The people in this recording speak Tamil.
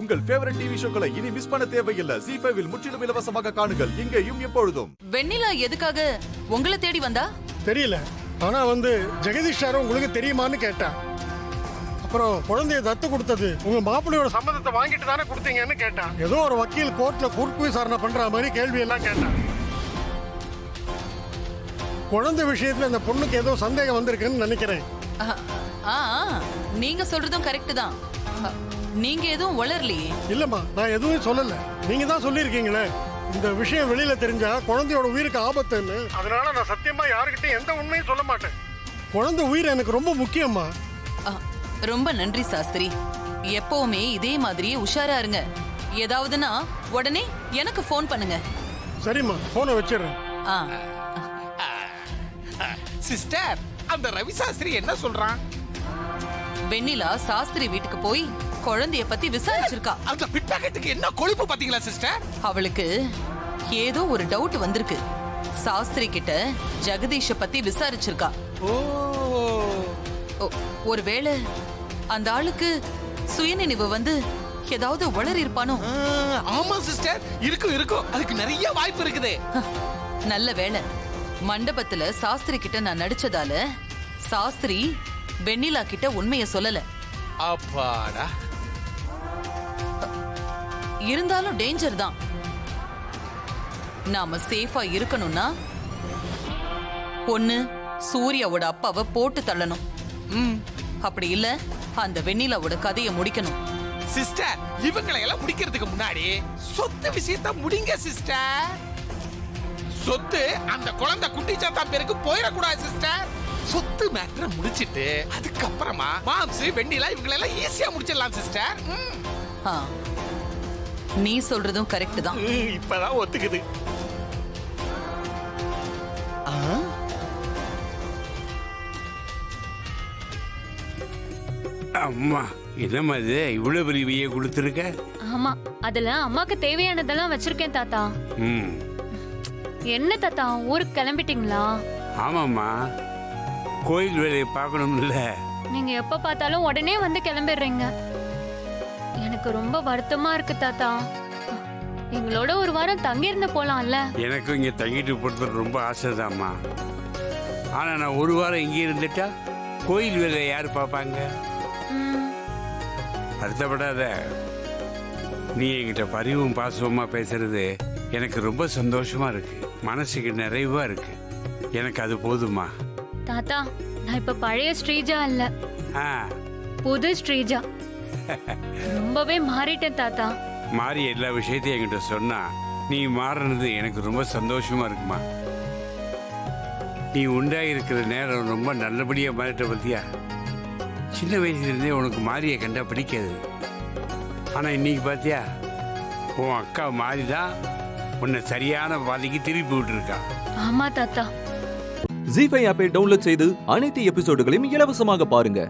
உங்கள் ஃபேவரட் டிவி ஷோக்களை இனி மிஸ் பண்ண தேவையில்லை. ZEE5 இல் முற்றிலும் இலவசமாக காணுங்கள், இங்கேயும் எப்பொழுதும். வெண்ணிலா எதுக்காக உங்களை தேடி வந்தா தெரியல. ஆனா ஜெகதீஷ் சார் உங்களுக்கு தெரியுமான்னு கேட்டா. அப்புறம் குழந்தைய தத்து கொடுத்தது உங்க மாப்பிள்ளையோட சம்மதத்தை வாங்கிட்டு தானே கொடுத்தீங்கன்னு கேட்டா. ஏதோ ஒரு வக்கீல் கோர்ட்ல குறுக்கு விசாரணை பண்ற மாதிரி கேள்வி எல்லாம் கேட்டா. குழந்தை விஷயத்துல அந்த பொண்ணுக்கு ஏதோ சந்தேகம் வந்திருக்குன்னு நினைக்கிறேன். நீங்க சொல்றதும் கரெக்ட் தான். நீங்க எதுவும் வளரலையே. இல்லம்மா, நான் எதுவும் சொல்லல. நீங்க தான் சொல்லிருக்கீங்களே இந்த விஷயம் வெளியில தெரிஞ்சா குழந்தையோட உயிருக்கு ஆபத்துன்னு. அதனால நான் சத்தியமா யாருக்கிட்டையும் எந்த உண்மையும் சொல்ல மாட்டேன். குழந்தை உயிர் எனக்கு ரொம்ப முக்கியம்மா. ரொம்ப நன்றி சாஸ்திரி. எப்பவுமே இதே மாதிரியே உஷாரா இருங்க. ஏதாவதுன்னா உடனே எனக்கு ஃபோன் பண்ணுங்க. சரிம்மா, போனை வச்சிடுறேன். சிஸ்டர், அந்த ரவி சாஸ்திரி என்ன சொல்றான்? வெண்ணிலா சாஸ்திரி வீட்டுக்கு போய் குழந்தைய பத்தி விசாரிச்சிருக்கா. அந்த பிட்பாக்கெட்டுக்கு என்ன கொழுப்பு பாத்தீங்களா சிஸ்டர்? அவளுக்கு ஏதோ ஒரு டவுட் வந்திருக்கு. சாஸ்திரி கிட்ட ஜெகதீஷ பத்தி விசாரிச்சிருக்கா. ஒருவேளை அந்த ஆளுக்கு சுயநினைவு வந்து ஏதாவது உளறி இருப்பானோ? ஆமா சிஸ்டர், இருக்கும். அதுக்கு நிறைய வாய்ப்பு இருக்குது. நல்ல வேளை மண்டபத்துல சாஸ்திரி கிட்ட நான் நடிச்சதால சாஸ்திரி வெண்ணிலா கிட்ட உண்மைய சொல்லல. அப்பாடா. இருந்தாலும் டேஞ்சர் தான். நாம சேஃபா இருக்கணும்னா ஒண்ணு சூர்யாவோட அப்பாவை போட்டு தள்ளணும். அப்படி இல்ல அந்த வெண்ணிலாவோட கதையை முடிக்கணும். சிஸ்டர், இவங்களை எல்லாம் முடிக்கிறதுக்கு முன்னாடி சொத்து விஷயத்தை முடிங்க சிஸ்டர். சொத்து அந்த குழந்தை குட்டி சாத்தா பேருக்கு போயிடக்கூடாது சிஸ்டர். சொத்து மேட்டரை முடிச்சிட்டு அதுக்கப்புறமா மாம்ஸ் வெண்ணிலா இவங்களை எல்லாம் ஈஸியா முடிச்சிடலாம் சிஸ்டர். நீ சொல்றதும் கரெக்ட் தான். இப்பதான் ஒத்துக்குது. அம்மா, என்னம்மா இது இவ்வளவு பெரிய வியை கொடுத்துருக்க? ஆமா, அதுல அம்மாக்கு தேவையானதெல்லாம் வச்சிருக்கேன் தாத்தா. என்ன தாத்தா, ஊருக்கு கிளம்பிட்டீங்களா? ஆமாம்மா, கோயில் வேலையை பார்க்கணும்ல. நீங்க எப்ப பார்த்தாலும் உடனே வந்து கிளம்பிடுறீங்க. எனக்கு ரொம்ப வருத்தமா இருக்கு தாத்தா. எங்களோட ஒரு வாரம் தங்கி இருந்து போலாம்ல? எனக்கும் இங்க தங்கிட்டு போறது ரொம்ப ஆசைதாம்மா. ஆனா நான் ஒரு வாரம் இங்கே இருந்துட்டா கோயில் வேலையை யாரு பார்ப்பாங்க? வருத்தப்படாத. நீ என்கிட்ட பரிவும் பாசமா பேசுறது எனக்கு ரொம்ப சந்தோஷமா இருக்கு. மனசுக்கு நிறைவா இருக்கு. எனக்கு அது போதுமா. தாத்தா, நான் இப்ப பழைய ஸ்ரீஜா இல்ல, புது ஸ்ரீஜா. ரொம்பவே மாறிட்டேன் தாத்தா. மாறி எல்லா விஷயத்தையும் என்கிட்ட சொன்னா நீ மாறினது எனக்கு ரொம்ப சந்தோஷமா இருக்குமா. நீ உண்டாயிருக்கிற நேரம் ரொம்ப நல்லபடியா மாறிட்ட பத்தியா. சின்ன வயசுல இருந்தே உனக்கு மாறிய கண்டா பிடிக்காது. ஆனா இன்னைக்கு பாத்தியா, உன் அக்கா மாறிதான் உன்னை சரியான பாதைக்கு திருப்பி விட்டுருக்கா. ஆமா தாத்தா. ZEE5 ஆப்பை டவுன்லோட் செய்து அனைத்து எபிசோடுகளையும் இலவசமாக பாருங்க.